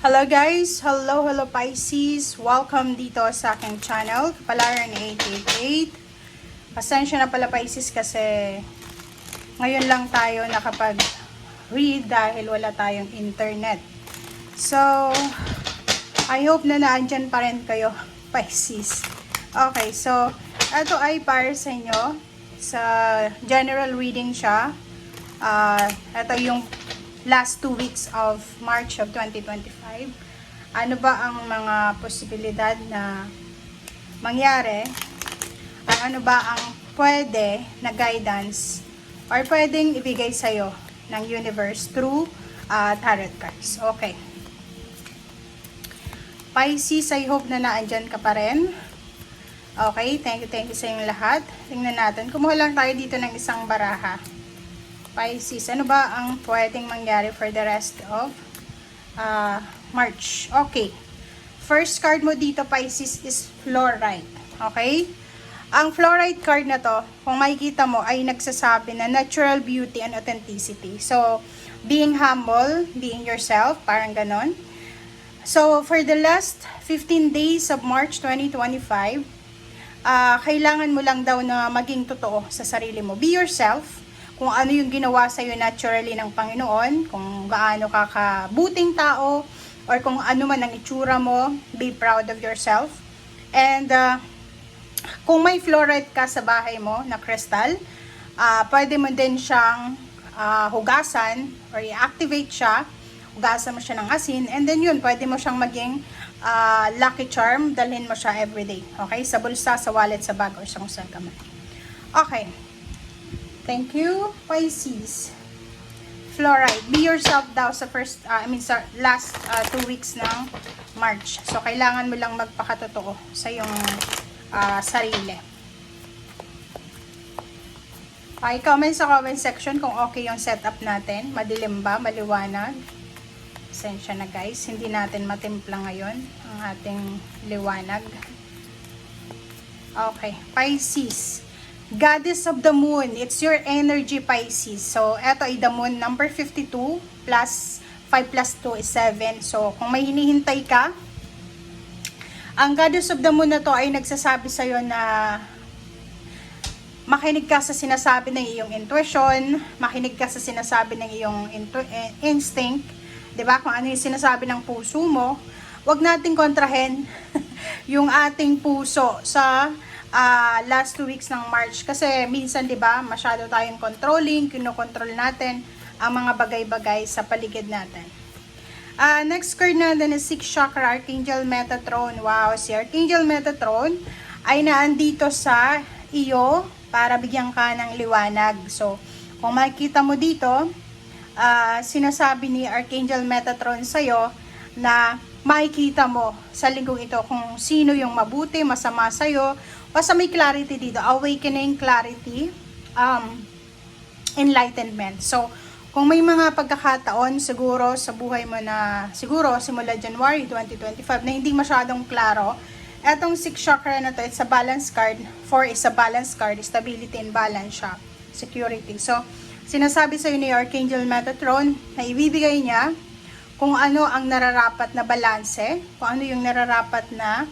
Hello guys! Hello Pisces! Welcome dito sa aking channel, Kapalaran 888. Pasensya na pala Pisces kasi ngayon lang tayo nakapag-read dahil wala tayong internet. So, I hope na naandyan pa rin kayo Pisces. Okay, so ito ay para sa inyo. Sa general reading siya. Ito yung last 2 weeks of March of 2025. Ano ba ang mga posibilidad na mangyari? Ano ba ang pwede na guidance or pwedeng ibigay sa'yo ng universe through tarot cards? Okay. Pisces, I hope na naandyan ka pa rin. Okay, thank you sa inyong lahat. Tingnan natin. Kumuha lang tayo dito ng isang baraha. Pisces, ano ba ang pwedeng mangyari for the rest of March? Okay. First card mo dito, Pisces, is Fluorite. Okay? Ang Fluorite card na to, kung makikita mo, ay nagsasabi na natural beauty and authenticity. So, being humble, being yourself, parang ganon. So, for the last 15 days of March 2025, kailangan mo lang daw na maging totoo sa sarili mo. Be yourself. Kung ano yung ginawa sa'yo naturally ng Panginoon, kung gaano ka kabuting tao, or kung ano man ang itsura mo, be proud of yourself. And kung may fluorite ka sa bahay mo na crystal, pwede mo din siyang hugasan or i-activate siya. Hugasan mo siya ng asin, and then yun, pwede mo siyang maging lucky charm, dalhin mo siya everyday. Okay? Sa bulsa, sa wallet, sa bag, or sa kung saan ka man. Okay. Thank you, Pisces. Fluorite. Be yourself daw sa sa last 2 weeks ng March. So, kailangan mo lang magpakatotoo sa iyong sarili. Comment sa comment section kung okay yung setup natin. Madilim ba? Maliwanag? Pasensya na guys. Hindi natin matimpla ngayon ang ating liwanag. Okay. Pisces. Goddess of the Moon, it's your energy, Pisces. So, eto ay the Moon, number 52, plus 5 plus 2 is 7. So, kung may hinihintay ka, ang Goddess of the Moon na to ay nagsasabi sa'yo na makinig ka sa sinasabi ng iyong intuition, makinig ka sa sinasabi ng iyong instinct, 'di ba? Kung ano yung sinasabi ng puso mo, wag nating kontrahen yung ating puso sa last 2 weeks ng March kasi minsan 'di ba masyado tayong controlling, kinokontrol natin ang mga bagay-bagay sa paligid natin. Next card natin is 6th Chakra, Archangel Metatron. Wow, si Archangel Metatron ay naandito sa iyo para bigyan ka ng liwanag. So, kung makikita mo dito, sinasabi ni Archangel Metatron sa iyo na makikita mo sa linggong ito kung sino yung mabuti, masama sa iyo. Basta may clarity dito, awakening, clarity, enlightenment. So, kung may mga pagkakataon siguro sa buhay mo na siguro simula January 2025 na hindi masyadong klaro, etong 6th chakra na to, it's a balance card. 4 is a balance card, stability and balance siya, security. So, sinasabi sa ni Archangel Metatron na ibibigay niya kung ano ang nararapat na balanse, kung ano yung nararapat na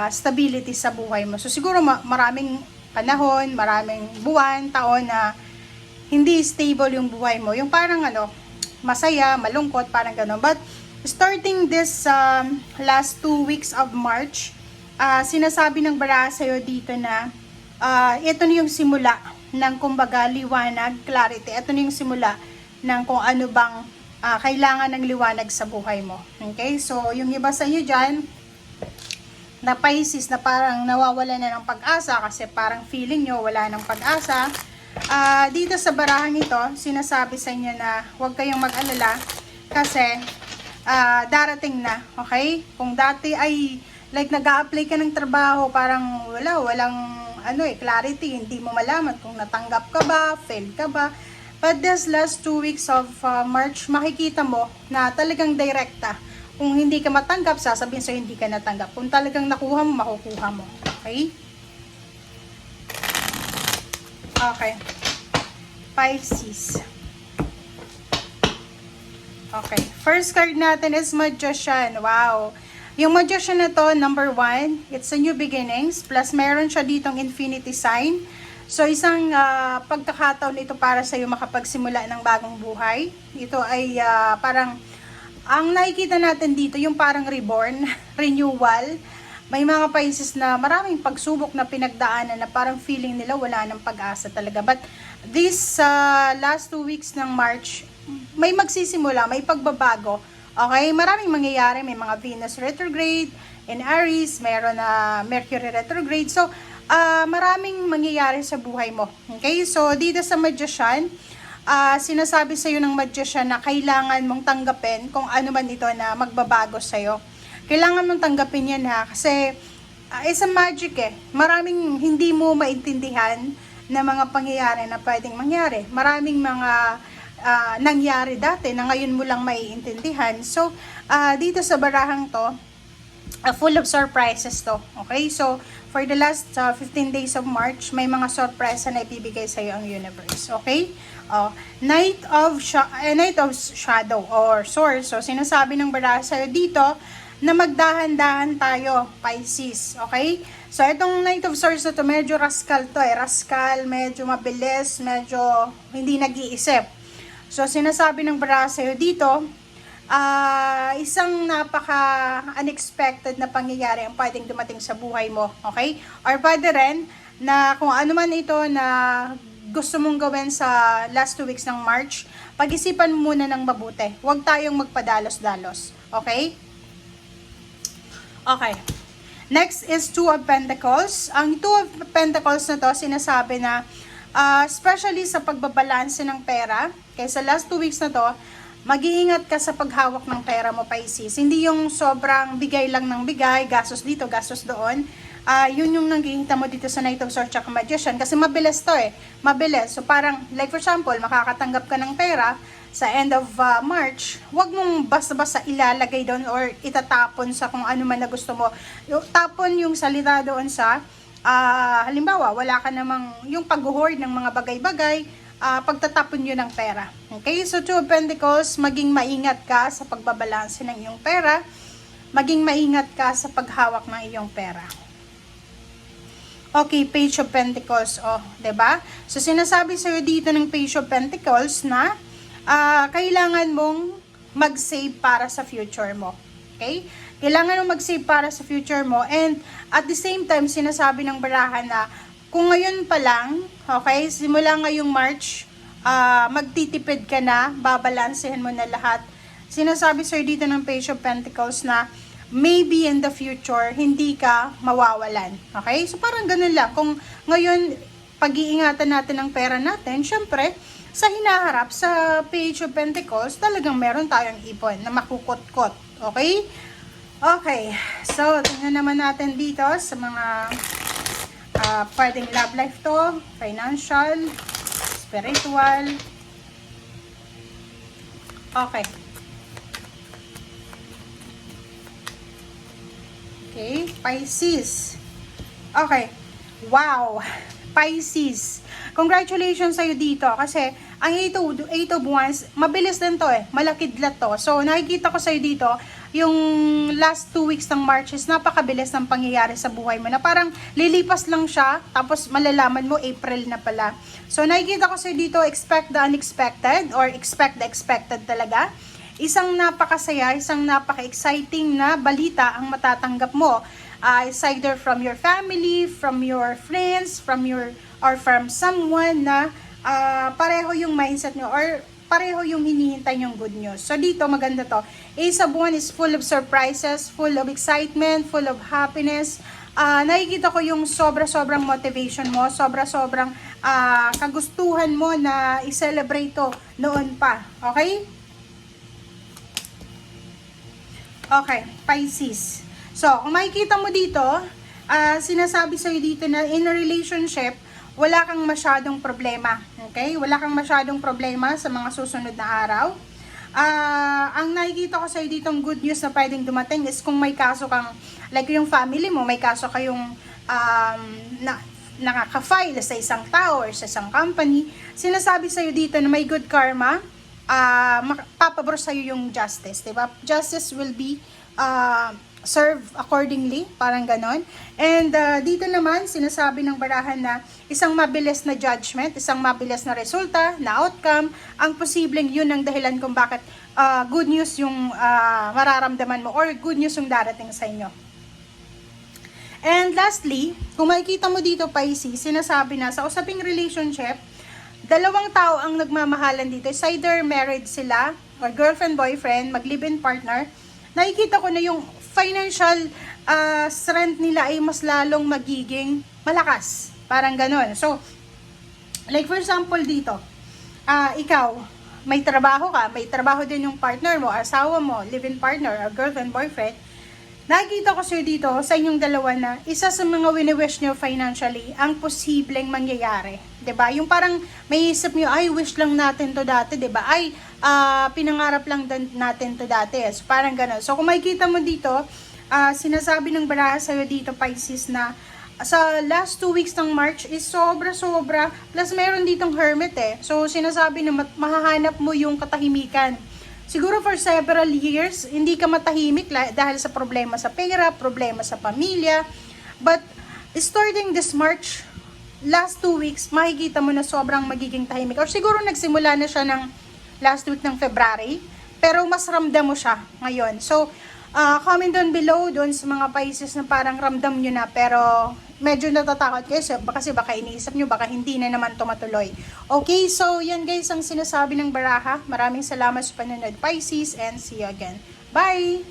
stability sa buhay mo. So siguro maraming panahon, maraming buwan, taon na hindi stable yung buhay mo. Yung parang masaya, malungkot, parang gano'n. But starting this last 2 weeks of March, sinasabi ng baraha sa'yo dito na ito na yung simula ng kumbaga liwanag, clarity. Ito na yung simula ng kung ano bang kailangan ng liwanag sa buhay mo. Okay? So yung iba sa inyo dyan, na Pisces na parang nawawala na ng pag-asa kasi parang feeling nyo wala ng pag-asa. Dito sa barahang ito, sinasabi sa inyo na huwag kayong mag-alala kasi darating na, okay? Kung dati ay like nag-a-apply ka ng trabaho, parang walang clarity, hindi mo malaman kung natanggap ka ba, fail ka ba. But this last 2 weeks of March, makikita mo na talagang direkta. Kung hindi ka matanggap, sasabihin sa'yo hindi ka natanggap. Kung talagang nakuha mo, makukuha mo. Okay? Okay. Pisces. Okay. First card natin is Magician. Wow. Yung Magician na to, number 1, it's a new beginnings. Plus, meron siya ditong infinity sign. So, isang pagkakataon ito para sa'yo makapagsimula ng bagong buhay. Ito ay parang, ang nakikita natin dito, yung parang reborn, renewal. May mga Pisces na maraming pagsubok na pinagdaanan na parang feeling nila wala ng pag-asa talaga. But this last 2 weeks ng March, may magsisimula, may pagbabago. Okay, maraming mangyayari, may mga Venus retrograde in Aries, meron na Mercury retrograde. So, maraming mangyayari sa buhay mo. Okay, so dito sa Magician, sinasabi sa iyo ng Magician na kailangan mong tanggapin kung ano man ito na magbabago sa iyo. Kailangan mong tanggapin yan ha, kasi it's a magic eh. Maraming hindi mo maintindihan na mga pangyayari na pwedeng mangyari. Maraming mga nangyari dati na ngayon mo lang maiintindihan. So, dito sa barahang to, full of surprises to. Okay? So, for the last 15 days of March, may mga surprise na ibibigay sa iyo ang universe. Okay? Night of Shadow or Source. So, sinasabi ng baraha sa iyo dito, na magdahan-dahan tayo, Pisces, okay? So, itong Knight of Swords na to, medyo rascal to eh. Rascal, medyo mabilis, medyo hindi nag-iisip. So, sinasabi ng baraha sa'yo dito, isang napaka-unexpected na pangyayari ang pwedeng dumating sa buhay mo, okay? Or pwede rin na kung ano man ito na gusto mong gawin sa last 2 weeks ng March, pag-isipan mo muna ng mabuti. Huwag tayong magpadalos-dalos, okay? Okay. Next is Two of Pentacles. Ang Two of Pentacles na to, sinasabi na, especially sa pagbabalanse ng pera, kaya sa last 2 weeks na to, mag-iingat ka sa paghawak ng pera mo, Pisces. Hindi yung sobrang bigay lang ng bigay, gastos dito, gastos doon. Yun yung nakikita mo dito sa Knight of Swords at Magician. Kasi mabilis to eh. Mabilis. So parang, like for example, makakatanggap ka ng pera sa end of March, wag mong basta-basta ilalagay doon or itatapon sa kung ano man na gusto mo. Tapon yung salita doon sa, halimbawa, wala ka namang yung pag-hoard ng mga bagay-bagay, pagtatapon yun ng pera. Okay? So, Two of Pentacles, maging maingat ka sa pagbabalanse ng iyong pera, maging maingat ka sa paghawak ng iyong pera. Okay, Page of Pentacles, diba? So, sinasabi sa'yo dito ng Page of Pentacles na, kailangan mong mag-save para sa future mo. Okay? Kailangan mong mag-save para sa future mo, and at the same time, sinasabi ng baraha na kung ngayon pa lang, okay, simula ngayong March, magtitipid ka na, babalansehin mo na lahat. Sinasabi sa'yo dito ng Page of Pentacles na maybe in the future, hindi ka mawawalan. Okay? So parang ganun lang. Kung ngayon, pag-iingatan natin ang pera natin, syempre, sa hinaharap, sa Page of Pentacles, talagang meron tayong ipon na makukot-kot. Okay? Okay. So, tingnan naman natin dito sa mga pwedeng love life to, financial, spiritual. Okay. Okay. Pisces. Okay. Wow. Pisces. Congratulations sa'yo dito kasi ang 8 of Wands, mabilis din to eh. Malakidlat to. So, nakikita ko sa'yo dito, yung last 2 weeks ng March is napakabilis ng pangyayari sa buhay mo na parang lilipas lang siya, tapos malalaman mo April na pala. So, nakikita ko sa'yo dito, expect the unexpected or expect the expected talaga. Isang napakasaya, isang napaka-exciting na balita ang matatanggap mo. It's either from your family, from your friends, or from someone na pareho yung mindset nyo or pareho yung hinihintay yung good news. So dito maganda to. Ace of Wands is full of surprises, full of excitement, full of happiness. Nakikita ko yung sobra-sobrang motivation mo, sobra-sobrang kagustuhan mo na i-celebrate to noon pa. Okay? Okay, Pisces. So, kung makikita mo dito, sinasabi sa'yo dito na in a relationship, wala kang masyadong problema. Okay? Wala kang masyadong problema sa mga susunod na araw. Ang nakikita ko sa'yo dito, ang good news na pwedeng dumating is kung may kaso kang, like yung family mo, may kaso kayong nakaka-file sa isang tao or sa isang company, sinasabi sa'yo dito na may good karma, papabor sa'yo yung justice, diba? Justice will be serve accordingly, parang ganon. And dito naman, sinasabi ng barahan na isang mabilis na judgment, isang mabilis na resulta, na outcome, ang posibleng yun ang dahilan kung bakit good news yung mararamdaman mo or good news yung darating sa inyo. And lastly, kung makikita mo dito, Pisces, sinasabi na sa usaping relationship, dalawang tao ang nagmamahalan dito. It's either married sila, or girlfriend-boyfriend, mag-live-in partner. Nakikita ko na yung financial strength nila ay mas lalong magiging malakas. Parang ganon. So, like for example dito, ikaw, may trabaho ka, may trabaho din yung partner mo, asawa mo, live-in partner, or girlfriend-boyfriend. Nakikita ko sa'yo dito, sa inyong dalawa na, isa sa mga wini-wish nyo financially, ang posibleng mangyayari. 'Di ba? Yung parang may isip nyo, ay, wish lang natin to dati, 'di ba? Ay, pinangarap lang natin to dati. So, parang gano'n. So, kung makikita mo dito, sinasabi ng baraha sa'yo dito, Pisces, na sa last 2 weeks ng March is sobra-sobra. Plus, mayroon ditong hermit eh. So, sinasabi na mahahanap mo yung katahimikan. Siguro for several years, hindi ka matahimik dahil sa problema sa pera, problema sa pamilya. But starting this March, last 2 weeks, makikita mo na sobrang magiging tahimik. Or siguro nagsimula na siya ng last week ng February, pero mas ramdam mo siya ngayon. So, comment down below doon sa mga Pisces na parang ramdam nyo na, pero medyo natatakot kayo kasi baka iniisip nyo, baka hindi na naman tumatuloy. Okay, so yan guys ang sinasabi ng baraha. Maraming salamat sa panonood, Pisces, and see you again. Bye!